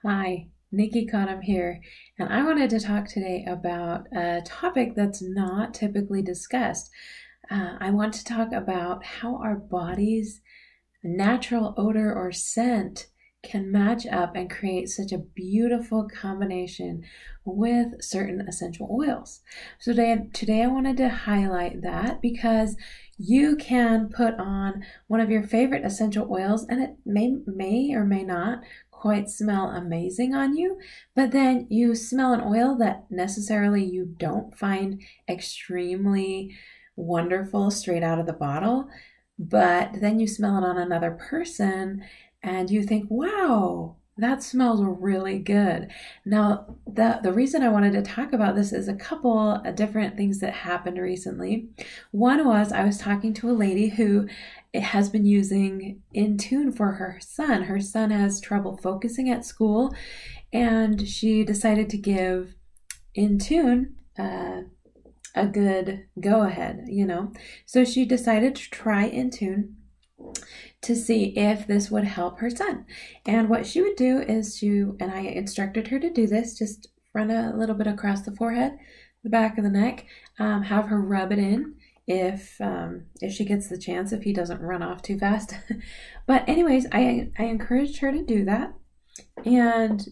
Hi, Nikki Cottom here, and I wanted to talk today about a topic that's not typically discussed. I want to talk about how our body's natural odor or scent can match up and create such a beautiful combination with certain essential oils. So today I wanted to highlight that because you can put on one of your favorite essential oils and it may or may not quite smell amazing on you, but then you smell an oil that necessarily you don't find extremely wonderful straight out of the bottle, but then you smell it on another person and you think, wow, that smells really good. Now, the reason I wanted to talk about this is a couple of different things that happened recently. One was I was talking to a lady who has been using Intune for her son. Her son has trouble focusing at school, and she decided to give Intune a good go ahead, So she decided to try Intune to see if this would help her son. And what she would do is and I instructed her to do this, just run a little bit across the forehead, the back of the neck, have her rub it in if she gets the chance, if he doesn't run off too fast. But anyways, I encouraged her to do that. And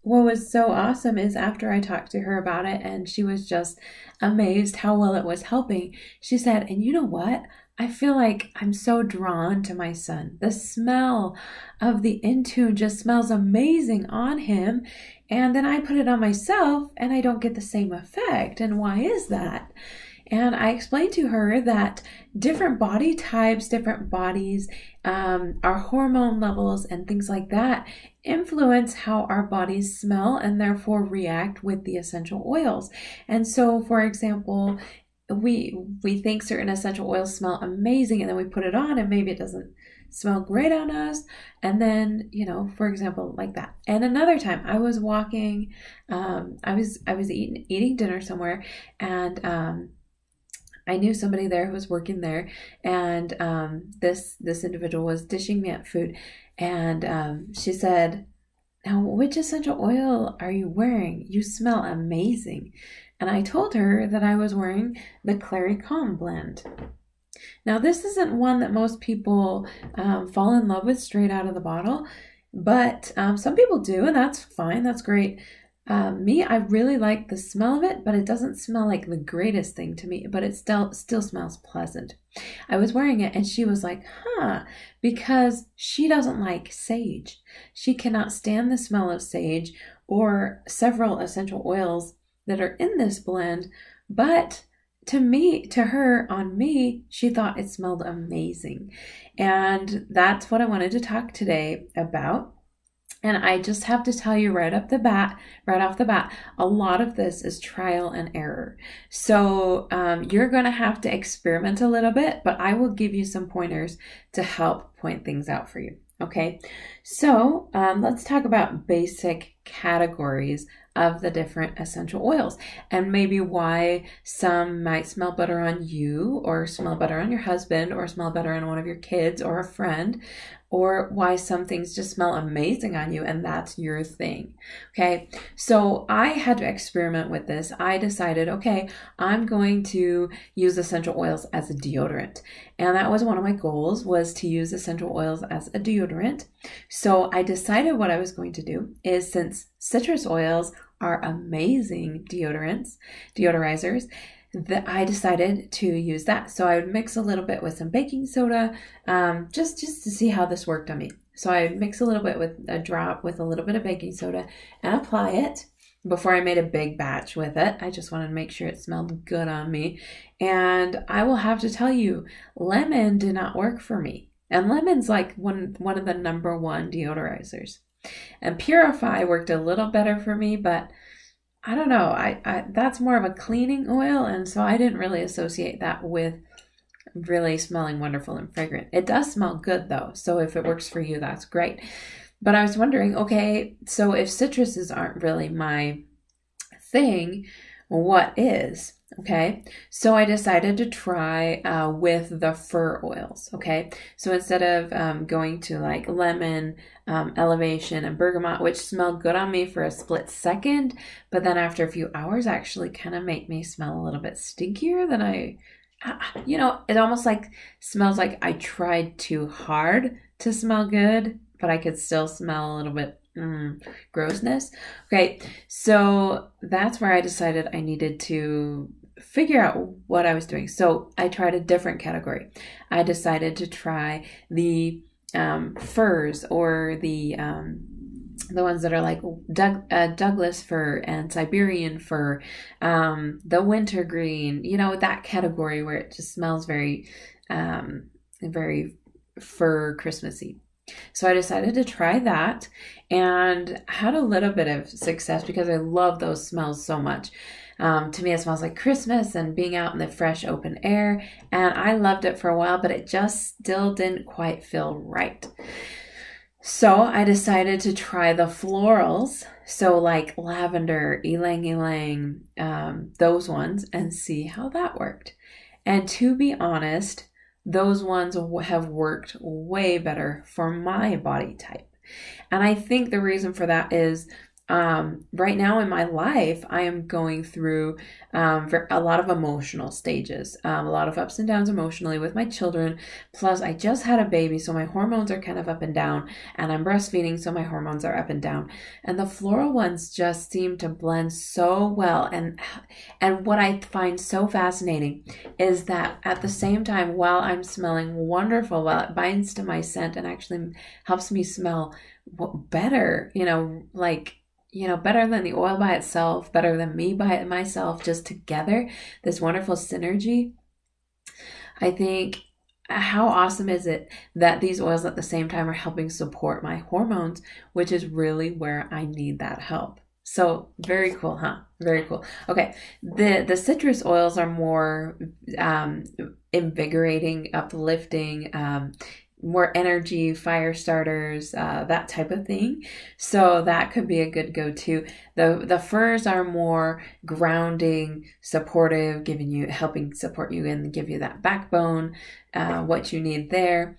what was so awesome is after I talked to her about it and she was just amazed how well it was helping, she said, and you know what? I feel like I'm so drawn to my son. The smell of the Intune just smells amazing on him. And then I put it on myself and I don't get the same effect. And why is that? And I explained to her that different body types, different bodies, our hormone levels and things like that influence how our bodies smell and therefore react with the essential oils. And so, for example, we think certain essential oils smell amazing and then we put it on and maybe it doesn't smell great on us, and then for example, like that. And another time I was walking, I was eating dinner somewhere, and I knew somebody there who was working there, and this individual was dishing me up food, and she said, now which essential oil are you wearing? You smell amazing. And I told her that I was wearing the Clary Calm blend. Now, this isn't one that most people fall in love with straight out of the bottle, but some people do, and that's fine. That's great. Me, I really like the smell of it, but it doesn't smell like the greatest thing to me, but it still smells pleasant. I was wearing it and she was like, huh, because she doesn't like sage. She cannot stand the smell of sage or several essential oils that are in this blend, but on me, she thought it smelled amazing. And that's what I wanted to talk today about. And I just have to tell you right off the bat, a lot of this is trial and error. So you're going to have to experiment a little bit, but I will give you some pointers to help point things out for you. Okay, so let's talk about basic categories of the different essential oils and maybe why some might smell better on you or smell better on your husband or smell better on one of your kids or a friend, or why some things just smell amazing on you and that's your thing. Okay, so I had to experiment with this. I decided, okay, I'm going to use essential oils as a deodorant. And that was one of my goals, was to use essential oils as a deodorant. So I decided what I was going to do is, since citrus oils are amazing deodorizers, that I decided to use that. So I would mix a little bit with some baking soda, just to see how this worked on me. So I would mix a little bit with a drop with a little bit of baking soda and apply it. Before I made a big batch with it, I just wanted to make sure it smelled good on me. And I will have to tell you, lemon did not work for me. And lemon's like one of the number one deodorizers. And Purify worked a little better for me, but I don't know. I that's more of a cleaning oil, and so I didn't really associate that with really smelling wonderful and fragrant. It does smell good though, so if it works for you, that's great. But I was wondering, okay, so if citruses aren't really my thing, what is? Okay, so I decided to try with the fur oils. Okay, so instead of going to like lemon, elevation, and bergamot, which smell good on me for a split second, but then after a few hours actually kind of make me smell a little bit stinkier than it almost like smells like I tried too hard to smell good, but I could still smell a little bit grossness. Okay, so that's where I decided I needed to figure out what I was doing. So I tried a different category. I decided to try the furs, or the ones that are like Douglas fir and Siberian fir, the wintergreen, that category where it just smells very, very fir Christmassy. So I decided to try that and had a little bit of success because I love those smells so much. To me, it smells like Christmas and being out in the fresh open air. And I loved it for a while, but it just still didn't quite feel right. So I decided to try the florals. So like lavender, ylang ylang, those ones, and see how that worked. And to be honest, those ones have worked way better for my body type. And I think the reason for that is right now in my life, I am going through a lot of emotional stages, a lot of ups and downs emotionally with my children. Plus, I just had a baby, so my hormones are kind of up and down, and I'm breastfeeding, so my hormones are up and down. And the floral ones just seem to blend so well. And what I find so fascinating is that at the same time, while I'm smelling wonderful, while it binds to my scent and actually helps me smell better, better than the oil by itself, better than me by myself, just together, this wonderful synergy. I think, how awesome is it that these oils at the same time are helping support my hormones, which is really where I need that help. So very cool, huh? Very cool. Okay, the citrus oils are more invigorating, uplifting, more energy, fire starters, that type of thing. So that could be a good go-to. The furs are more grounding, supportive, helping support you and give you that backbone, what you need there.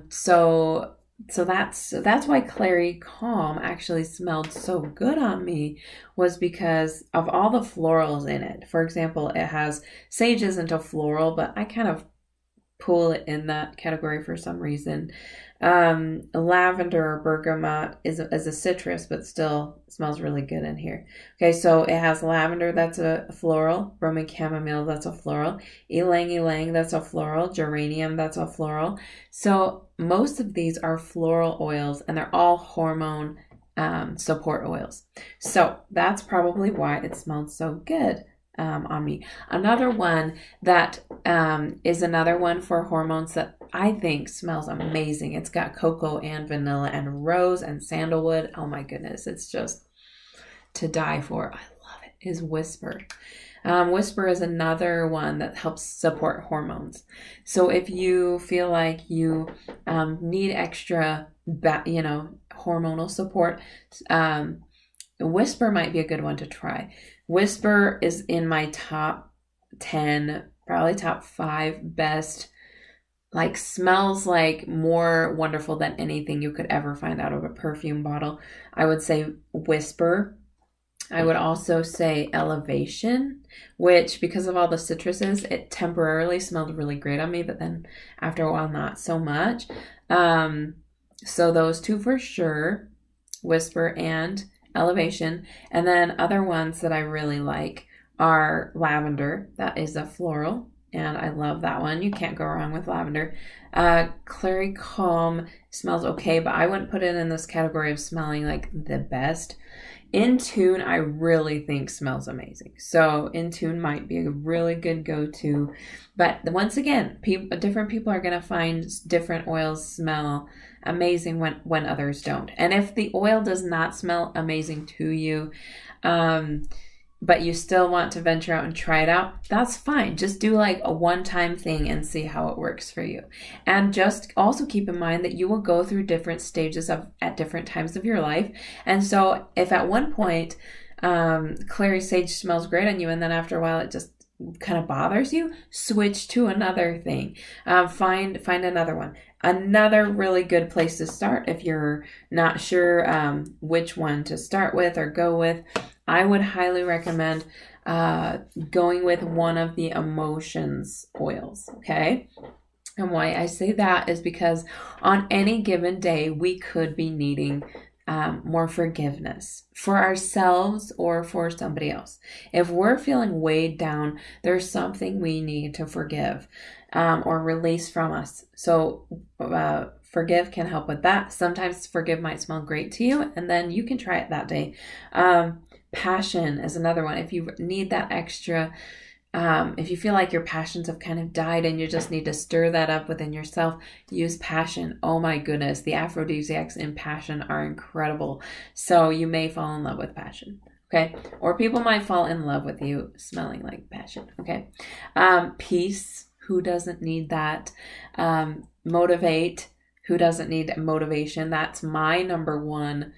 So that's why Clary Calm actually smelled so good on me, was because of all the florals in it. For example, it has sage isn't a floral, but I kind of pull it in that category for some reason. Lavender or bergamot is a citrus, but still smells really good in here. Okay, so it has lavender, that's a floral. Roman chamomile, that's a floral. Ylang ylang, that's a floral. Geranium, that's a floral. So most of these are floral oils, and they're all hormone support oils. So that's probably why it smells so good on me. Another one that is another one for hormones that I think smells amazing. It's got cocoa and vanilla and rose and sandalwood. Oh my goodness, it's just to die for. I love it. Is Whisper. Whisper is another one that helps support hormones. So if you feel like you need extra, hormonal support, Whisper might be a good one to try. Whisper is in my top 10, probably top 5 best, like smells like more wonderful than anything you could ever find out of a perfume bottle. I would say Whisper. I would also say Elevation, which because of all the citruses, it temporarily smelled really great on me, but then after a while, not so much. So those two for sure, Whisper and Elevation. And then other ones that I really like are Lavender. That is a floral, and I love that one. You can't go wrong with lavender. Clary Calm smells okay, but I wouldn't put it in this category of smelling like the best. In Tune, I really think smells amazing. So In Tune might be a really good go-to. But once again, different people are going to find different oils smell amazing when others don't. And if the oil does not smell amazing to you, but you still want to venture out and try it out, that's fine. Just do like a one-time thing and see how it works for you. And just also keep in mind that you will go through different stages at different times of your life. And so if at one point Clary Sage smells great on you, and then after a while it just kind of bothers you, switch to another thing. Find another one. Another really good place to start if you're not sure which one to start with or go with, I would highly recommend going with one of the emotions oils, okay? And why I say that is because on any given day, we could be needing more forgiveness for ourselves or for somebody else. If we're feeling weighed down, there's something we need to forgive or release from us. So forgive can help with that. Sometimes forgive might smell great to you, and then you can try it that day. Passion is another one. If you need that extra, if you feel like your passions have kind of died and you just need to stir that up within yourself, use passion. Oh my goodness, the aphrodisiacs in passion are incredible. So you may fall in love with passion, okay? Or people might fall in love with you smelling like passion, okay? Peace, who doesn't need that? Motivate, who doesn't need motivation? That's my number one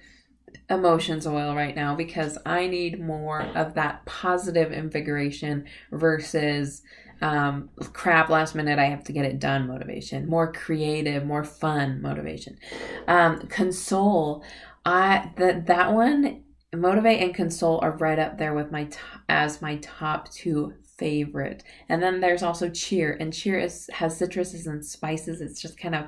emotions oil right now, because I need more of that positive invigoration versus crap last minute I have to get it done motivation. More creative, more fun motivation. Console, that one, motivate and console are right up there with as my top two favorite. And then there's also cheer, and cheer has citruses and spices. It's just kind of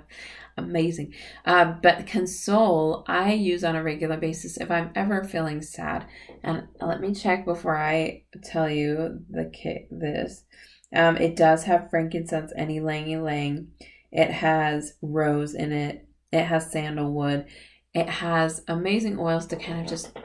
amazing. But console I use on a regular basis if I'm ever feeling sad. And let me check before I tell you this. It does have frankincense and ylang ylang. It has rose in it. It has sandalwood. It has amazing oils to kind of just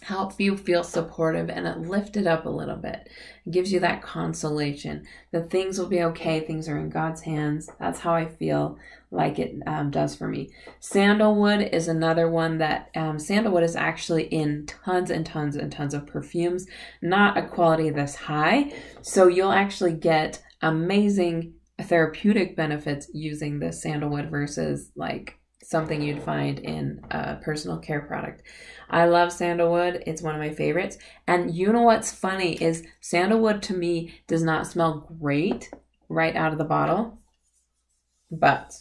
help you feel supportive, and it lift it up a little bit. It gives you that consolation that things will be okay. Things are in God's hands. That's how I feel like it does for me. Sandalwood is another one that sandalwood is actually in tons and tons and tons of perfumes, not a quality this high. So you'll actually get amazing therapeutic benefits using this sandalwood versus like something you'd find in a personal care product. I love sandalwood. It's one of my favorites. And you know what's funny is sandalwood to me does not smell great right out of the bottle, but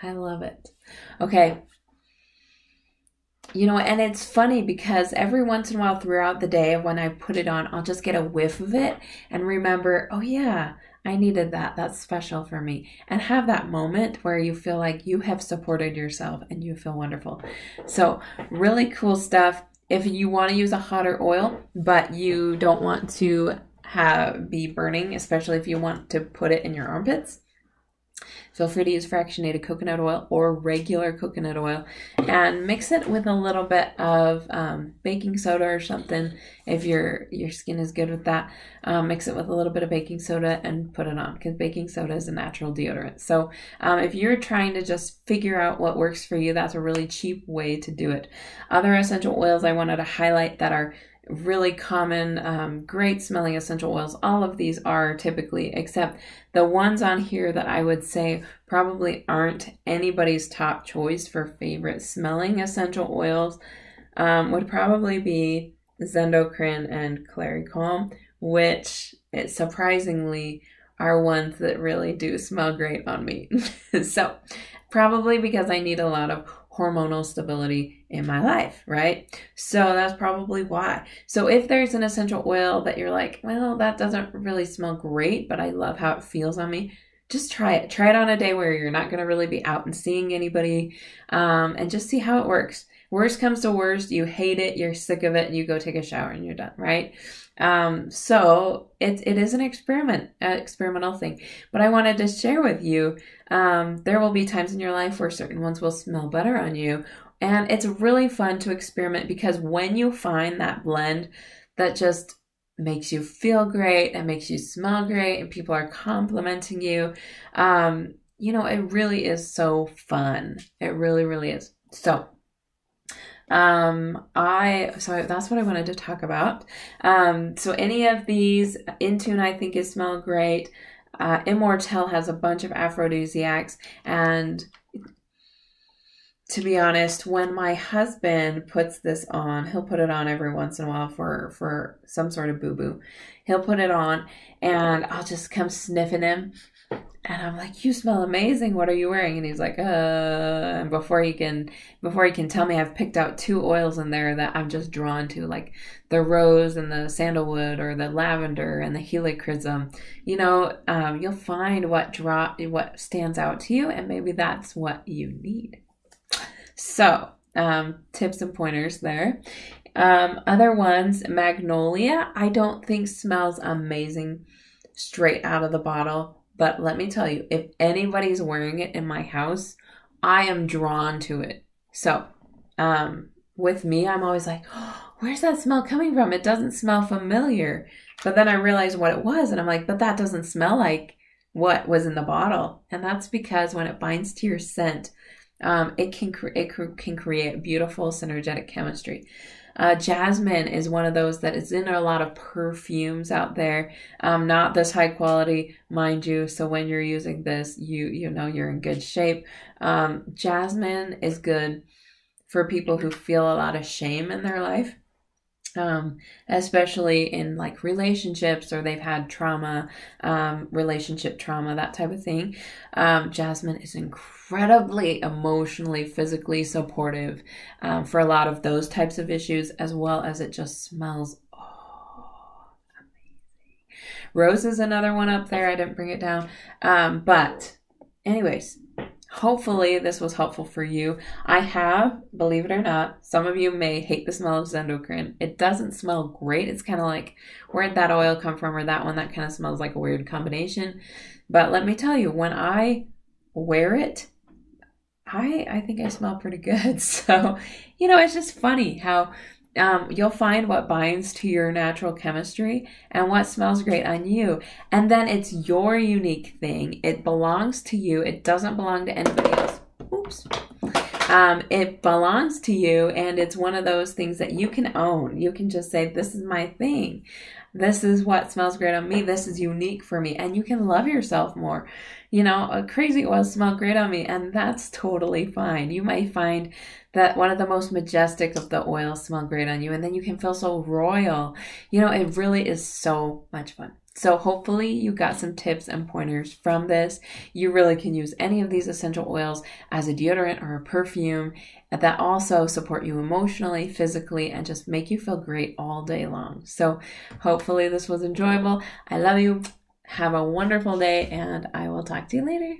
I love it. Okay. You know, and it's funny because every once in a while throughout the day when I put it on, I'll just get a whiff of it and remember, oh yeah, I needed that. That's special for me. And have that moment where you feel like you have supported yourself and you feel wonderful. So really cool stuff. If you want to use a hotter oil, but you don't want to be burning, especially if you want to put it in your armpits, feel free to use fractionated coconut oil or regular coconut oil and mix it with a little bit of baking soda or something. If your skin is good with that, mix it with a little bit of baking soda and put it on, because baking soda is a natural deodorant. So if you're trying to just figure out what works for you, that's a really cheap way to do it. Other essential oils I wanted to highlight that are really common, great smelling essential oils. All of these are typically, except the ones on here that I would say probably aren't anybody's top choice for favorite smelling essential oils, would probably be Zendocrine and Clary Calm, which surprisingly are ones that really do smell great on me. So probably because I need a lot of hormonal stability in my life, right? So that's probably why. So if there's an essential oil that you're like, well, that doesn't really smell great, but I love how it feels on me, just try it. Try it on a day where you're not going to really be out and seeing anybody, and just see how it works. Worst comes to worst, you hate it, you're sick of it, and you go take a shower and you're done, right? So it is an experimental thing. But I wanted to share with you, there will be times in your life where certain ones will smell better on you. And it's really fun to experiment, because when you find that blend that just makes you feel great and makes you smell great and people are complimenting you, you know, it really is so fun. It really, really is. So that's what I wanted to talk about. So any of these, Intune I think is smell great. Immortelle has a bunch of aphrodisiacs, and to be honest, when my husband puts this on, he'll put it on every once in a while for some sort of boo-boo. He'll put it on and I'll just come sniffing him. And I'm like, you smell amazing. What are you wearing? And he's like, and before he can tell me, I've picked out 2 oils in there that I'm just drawn to, like the rose and the sandalwood, or the lavender and the helichrysum. You know, you'll find what stands out to you, and maybe that's what you need. So, tips and pointers there. Other ones, Magnolia, I don't think smells amazing straight out of the bottle. But let me tell you, if anybody's wearing it in my house, I am drawn to it. So, with me, I'm always like, oh, where's that smell coming from? It doesn't smell familiar. But then I realized what it was, and I'm like, but that doesn't smell like what was in the bottle. And that's because when it binds to your scent, it can create beautiful synergetic chemistry. Jasmine is one of those that is in a lot of perfumes out there. Not this high quality, mind you. So when you're using this, you know you're in good shape. Jasmine is good for people who feel a lot of shame in their life. Especially in like relationships, or they've had trauma, relationship trauma, that type of thing. Jasmine is incredibly emotionally, physically supportive for a lot of those types of issues, as well as it just smells amazing. Rose is another one up there. I didn't bring it down. But anyways, hopefully this was helpful for you. I have, believe it or not, some of you may hate the smell of Zendocrine. It doesn't smell great. It's kind of like, where'd that oil come from, or that one? That kind of smells like a weird combination. But let me tell you, when I wear it, I think I smell pretty good. So, you know, it's just funny how you'll find what binds to your natural chemistry and what smells great on you. And then it's your unique thing. It belongs to you. It doesn't belong to anybody else. Oops. It belongs to you, and it's one of those things that you can own. You can just say, this is my thing. This is what smells great on me. This is unique for me. And you can love yourself more. You know, a crazy oil smell great on me, and that's totally fine. You might find that one of the most majestic of the oils smell great on you, and then you can feel so royal. You know, it really is so much fun. So hopefully you got some tips and pointers from this. You really can use any of these essential oils as a deodorant or a perfume that also support you emotionally, physically, and just make you feel great all day long. So hopefully this was enjoyable. I love you. Have a wonderful day, and I will talk to you later.